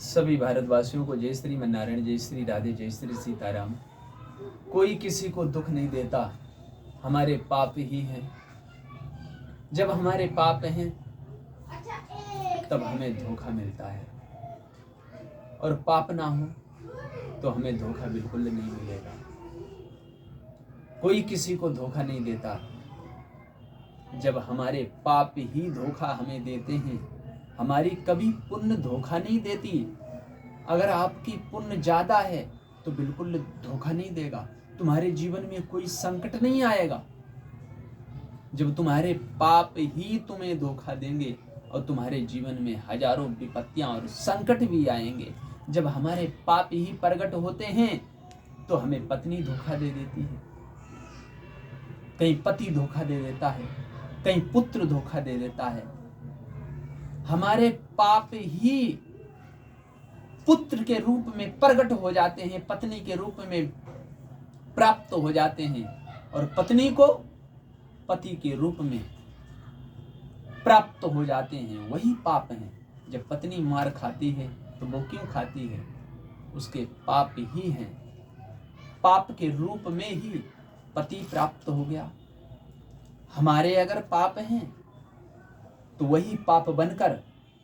सभी भारतवासियों को जय श्री मन्नारायण, जय श्री राधे, जय श्री सीताराम। कोई किसी को दुख नहीं देता, हमारे पाप ही हैं। जब हमारे पाप हैं तब हमें धोखा मिलता है, और पाप ना हो तो हमें धोखा बिल्कुल नहीं मिलेगा। कोई किसी को धोखा नहीं देता, जब हमारे पाप ही धोखा हमें देते हैं। हमारी कभी पुण्य धोखा नहीं देती। अगर आपकी पुण्य ज्यादा है तो बिल्कुल धोखा नहीं देगा। तुम्हारे जीवन में कोई संकट नहीं आएगा। जब तुम्हारे पाप ही तुम्हें धोखा देंगे और तुम्हारे जीवन में हजारों विपत्तियां और संकट भी आएंगे। जब हमारे पाप ही प्रकट होते हैं तो हमें पत्नी धोखा दे देती है, कहीं पति धोखा दे देता है, कहीं पुत्र धोखा दे देता है। हमारे पाप ही पुत्र के रूप में प्रकट हो जाते हैं, पत्नी के रूप में प्राप्त हो जाते हैं, और पत्नी को पति के रूप में प्राप्त हो जाते हैं। वही पाप हैं। जब पत्नी मार खाती है तो वो क्यों खाती है? उसके पाप ही हैं। पाप के रूप में ही पति प्राप्त हो गया। हमारे अगर पाप हैं तो वही पाप बनकर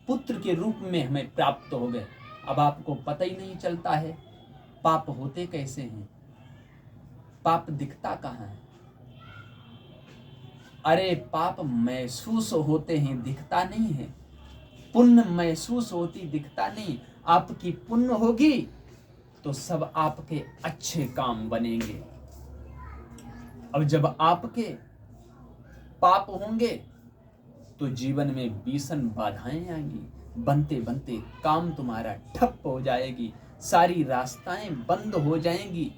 पुत्र के रूप में हमें प्राप्त हो गए। अब आपको पता ही नहीं चलता है पाप होते कैसे हैं, पाप दिखता कहाँ है। अरे पाप महसूस होते हैं, दिखता नहीं है। पुण्य महसूस होती, दिखता नहीं। आपकी पुण्य होगी तो सब आपके अच्छे काम बनेंगे। अब जब आपके पाप होंगे तो जीवन में भीषण बाधाएं आएंगी। बनते बनते काम तुम्हारा ठप हो जाएगी, सारी रास्ताएं बंद हो जाएंगी।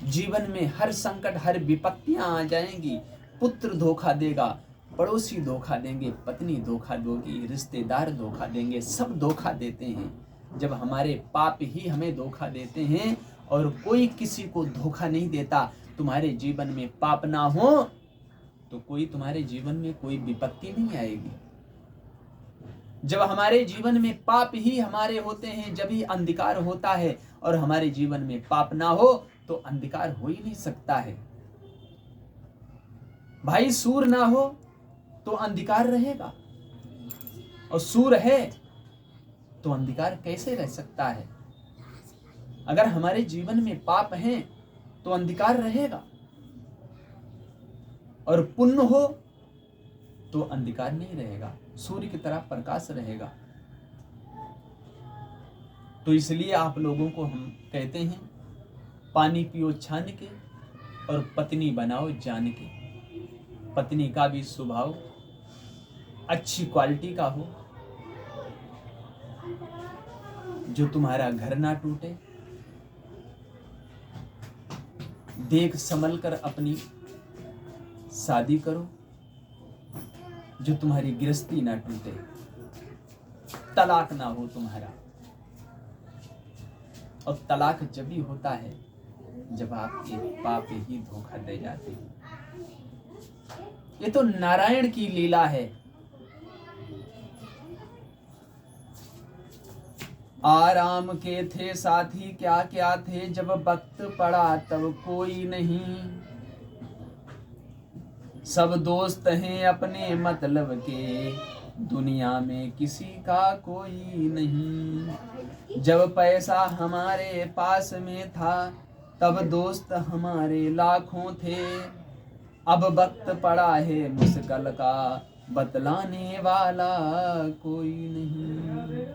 जीवन में हर संकट, हर विपत्तियां आ जाएंगी। पुत्र धोखा देगा, पड़ोसी धोखा देंगे, पत्नी धोखा दोगी, रिश्तेदार धोखा देंगे, सब धोखा देते हैं। जब हमारे पाप ही हमें धोखा देते हैं और कोई किसी को धोखा नहीं देता। तुम्हारे जीवन में पाप ना हो तो कोई तुम्हारे जीवन में कोई विपत्ति नहीं आएगी। जब हमारे जीवन में पाप ही हमारे होते हैं, जब ही अंधकार होता है, और हमारे जीवन में पाप ना हो तो अंधकार हो ही नहीं सकता है। भाई सूर ना हो तो अंधकार रहेगा, और सूर है तो अंधकार कैसे रह सकता है? अगर हमारे जीवन में पाप हैं तो अंधकार रहेगा, और पुण्य हो तो अंधकार नहीं रहेगा, सूर्य की तरह प्रकाश रहेगा। तो इसलिए आप लोगों को हम कहते हैं, पानी पियो छान के और पत्नी बनाओ जान के। पत्नी का भी स्वभाव अच्छी क्वालिटी का हो, जो तुम्हारा घर ना टूटे। देख संभल कर अपनी शादी करो, जो तुम्हारी गृहस्थी ना टूटे, तलाक ना हो तुम्हारा। और तलाक जब भी होता है जब आपके पाप ही धोखा दे जाते हैं। ये तो नारायण की लीला है। आराम के थे साथी क्या क्या थे, जब वक्त पड़ा तब कोई नहीं। सब दोस्त हैं अपने मतलब के, दुनिया में किसी का कोई नहीं। जब पैसा हमारे पास में था तब दोस्त हमारे लाखों थे। अब वक्त पड़ा है मुश्किल का, बतलाने वाला कोई नहीं।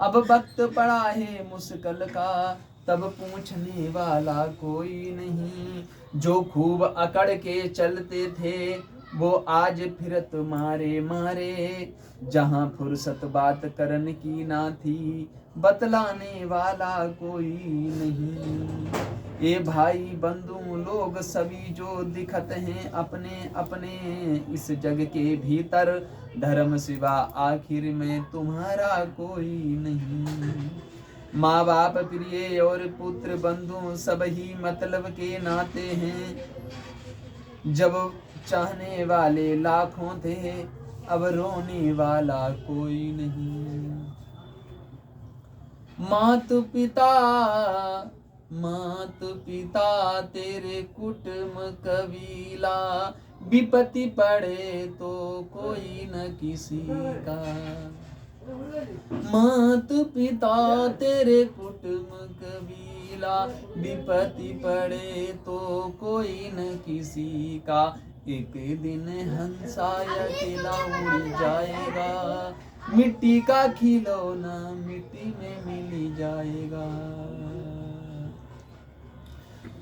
अब वक्त पड़ा है मुश्किल का, तब पूछने वाला कोई नहीं। जो खूब अकड़ के चलते थे वो आज फिर तुम्हारे मारे। जहां फुर्सत बात करने की ना थी, बतलाने वाला कोई नहीं। ए भाई बंधु लोग सभी जो दिखत हैं अपने अपने, इस जग के भीतर धर्म सिवा आखिर में तुम्हारा कोई नहीं। माँ बाप प्रिय और पुत्र बंधु सब ही मतलब के नाते हैं। जब चाहने वाले लाखों थे अब रोने वाला कोई नहीं। मात पिता तेरे कुटुम कबीला, विपत्ति पड़े तो कोई न किसी का। मात पिता तेरे कुटुम कबीला, विपत्ति पड़े तो कोई न किसी का। एक दिन हंसा अकेला उड़ जाएगा, मिट्टी का खिलौना मिट्टी में मिल जाएगा।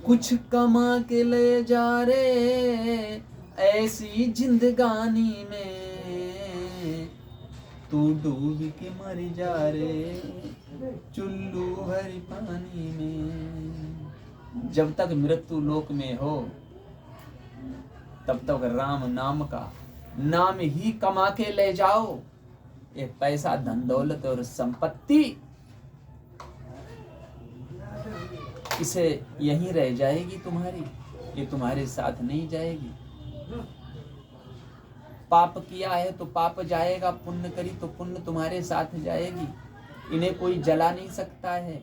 कुछ कमा के ले जा रे ऐसी जिंदगानी में, तू डूब के मर जा रे चुल्लू भरी पानी में। जब तक मृत्यु लोक में हो तब तक राम नाम का नाम ही कमा के ले जाओ। ये पैसा धन दौलत और संपत्ति इसे यहीं रह जाएगी तुम्हारी, ये तुम्हारे साथ नहीं जाएगी। पाप किया है तो पाप जाएगा, पुण्य करी तो पुण्य तुम्हारे साथ जाएगी। इन्हें कोई जला नहीं सकता है।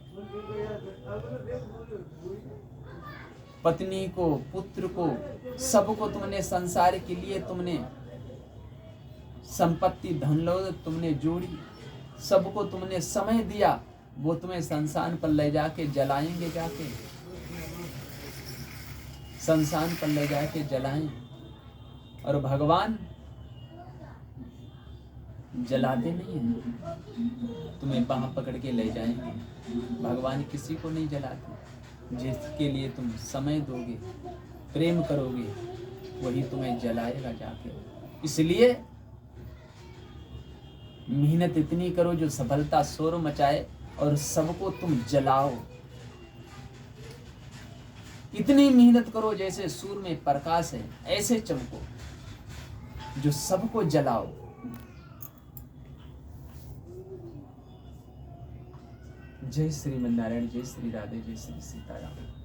पत्नी को, पुत्र को, सबको तुमने संसार के लिए तुमने संपत्ति धन दौलत तुमने जोड़ी, सबको तुमने समय दिया, वो तुम्हें संसान पर ले जाके जलाएंगे, जाके संसान पर ले जाके जलाएं। और भगवान जलाते नहीं है, तुम्हें बाह पकड़ के ले जाएंगे। भगवान किसी को नहीं जलाते, जिसके लिए तुम समय दोगे, प्रेम करोगे, वही तुम्हें जलाएगा जाके। इसलिए मेहनत इतनी करो जो सफलता शोर मचाए और सबको तुम जलाओ। इतनी मेहनत करो जैसे सूर्य में प्रकाश है, ऐसे चमको जो सबको जलाओ। जय श्रीमन नारायण, जय श्री राधे, जय श्री सीताराम।